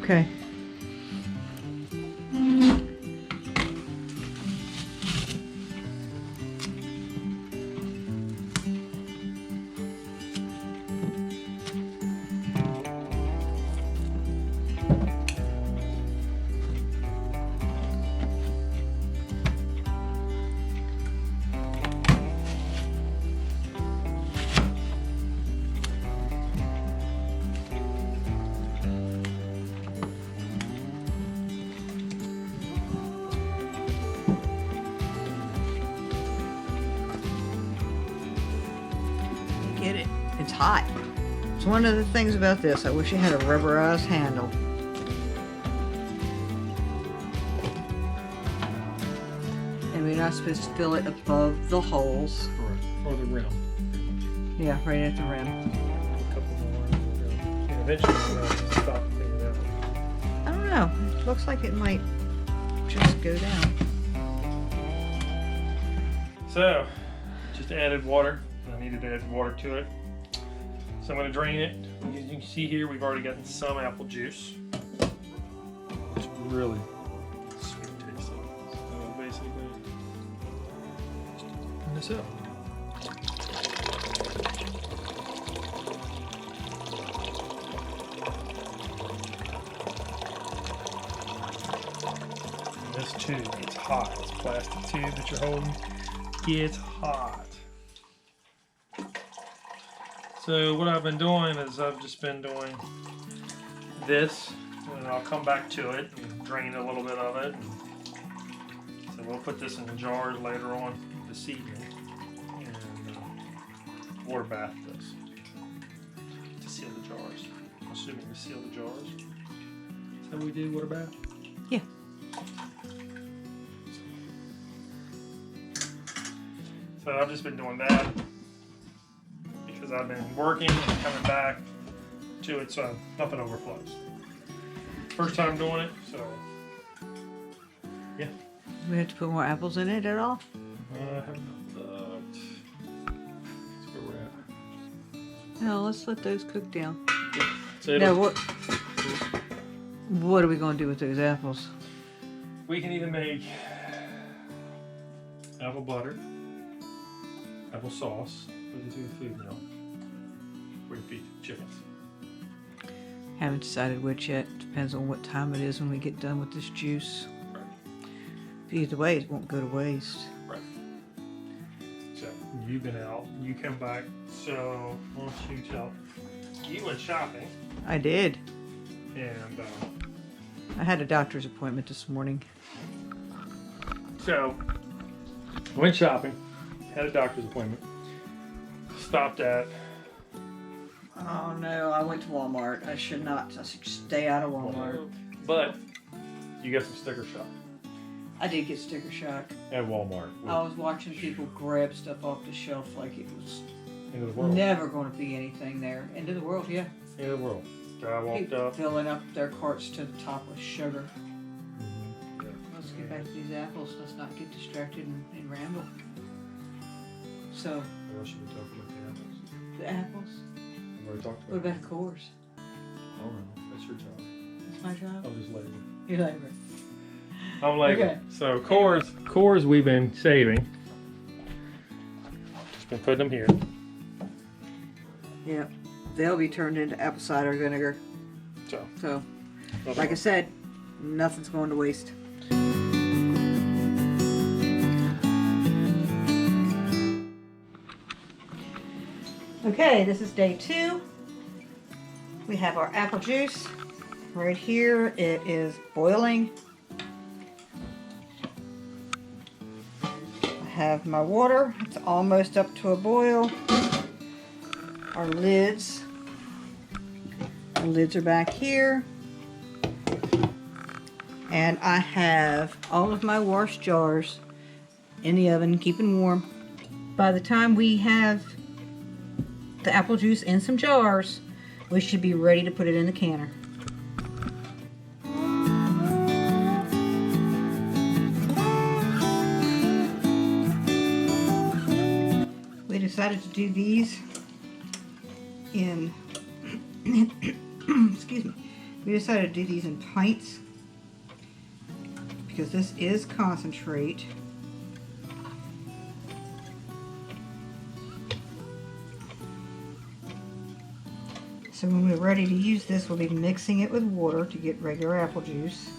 Okay. Get it? It's hot. It's one of the things about this. I wish it had a rubberized handle. And we're not supposed to fill it above the holes. Correct. Or the rim. Yeah, right at the rim. A couple more. And eventually we'll have to stop cleaning it out. I don't know. It looks like it might just go down. So, just added water. I needed to add water to it. So I'm going to drain it. As you can see here, we've already gotten some apple juice. It's really sweet tasting. So basically, just open this up. And this tube gets hot. This plastic tube that you're holding gets hot. So what I've been doing is I've just been doing this, and I'll come back to it and drain a little bit of it. So we'll put this in the jars later on this evening and water bath this to seal the jars. I'm assuming to seal the jars. Is that what we do, water bath? Yeah. So I've just been doing that because I've been working and coming back to it so nothing overflows. First time doing it, so yeah. We have to put more apples in it at all? I haven't looked. That's where we're at. No, let's let those cook down. So Now what are we going to do with those apples? we can either make apple butter, apple sauce, put it through the food mill, or you feed chickens. Haven't decided which yet. Depends on what time it is when we get done with this juice. Right. Either way, it won't go to waste. Right. So you've been out, you come back, so why don't you tell? You went shopping, I did. and I had a doctor's appointment this morning. so went shopping, had a doctor's appointment, stopped at Oh no, I went to Walmart. I should not. I should stay out of Walmart. but you got some sticker shock I did get sticker shock. at Walmart. I was watching people grab stuff off the shelf like it was End of the world. never going to be anything there. End of the world, yeah. End of the world. So I walked People up. filling up their carts to the top with sugar. Yeah. Let's get back to these apples. Let's not get distracted and ramble. So, What else should we talk about the apples? the apples. I've already talked What about it. about the cores? I don't know. That's your job. That's my job. I'll just label. You labor. I'm label. Okay. So cores we've been saving. Just been putting them here. Yeah. They'll be turned into apple cider vinegar. So, like I said, nothing's going to waste. Okay, this is day 2. We have our apple juice right here. It is boiling. I have my water. It's almost up to a boil. Our lids. The lids are back here. And I have all of my wash jars in the oven, keeping warm. By the time we have the apple juice in some jars, we should be ready to put it in the canner. decided to do these in, excuse me, we decided to do these in pints because this is concentrate. So when we're ready to use this, we'll be mixing it with water to get regular apple juice.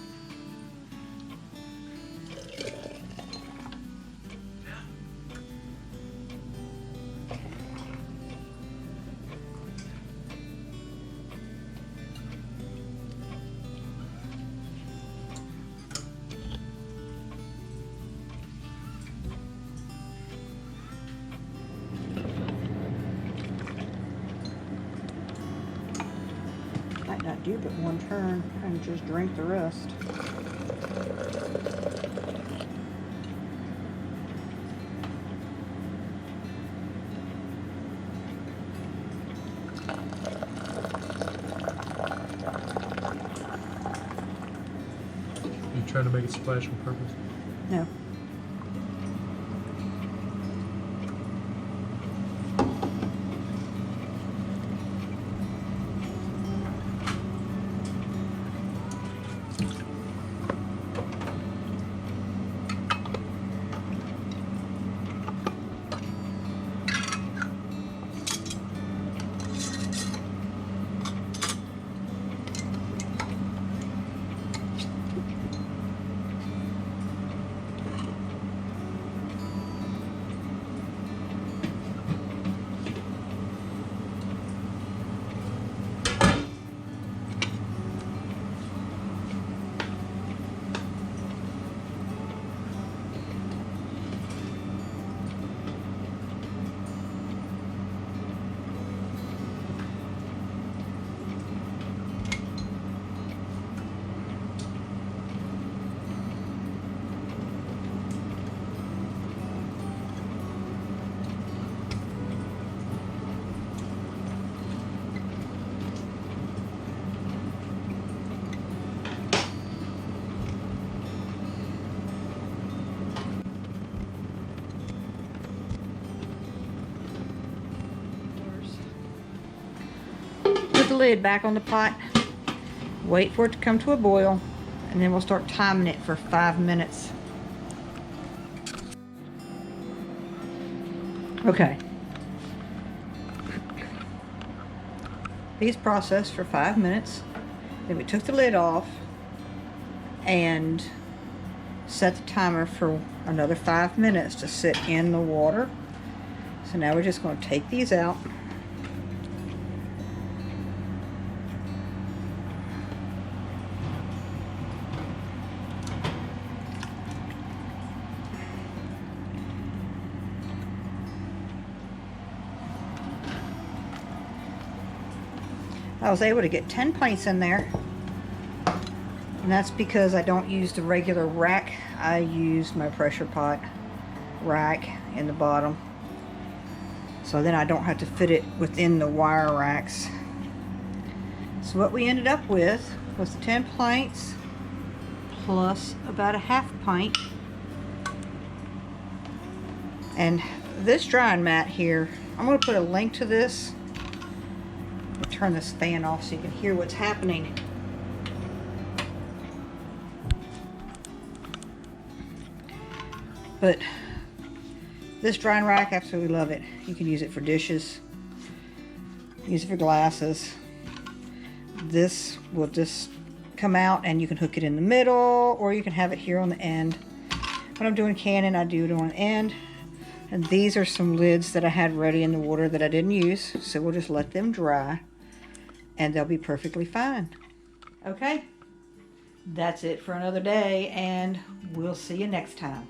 Might not do but one turn and just drink the rest. You trying to make it splash on purpose? No. Put the lid back on the pot, wait for it to come to a boil, and then we'll start timing it for 5 minutes. Okay. These processed for 5 minutes. Then we took the lid off and set the timer for another 5 minutes to sit in the water. So now we're just going to take these out. I was able to get 10 pints in there, and that's because I don't use the regular rack. I use my pressure pot rack in the bottom, so then I don't have to fit it within the wire racks. So what we ended up with was the 10 pints plus about a half pint. And this drying mat here, I'm going to put a link to this. Turn this fan off so you can hear what's happening. But this drying rack, absolutely love it. You can use it for dishes, use it for glasses. This will just come out and you can hook it in the middle, or you can have it here on the end. When I'm doing canning, I do it on the end. And these are some lids that I had ready in the water that I didn't use, so we'll just let them dry and they'll be perfectly fine. Okay, that's it for another day, and we'll see you next time.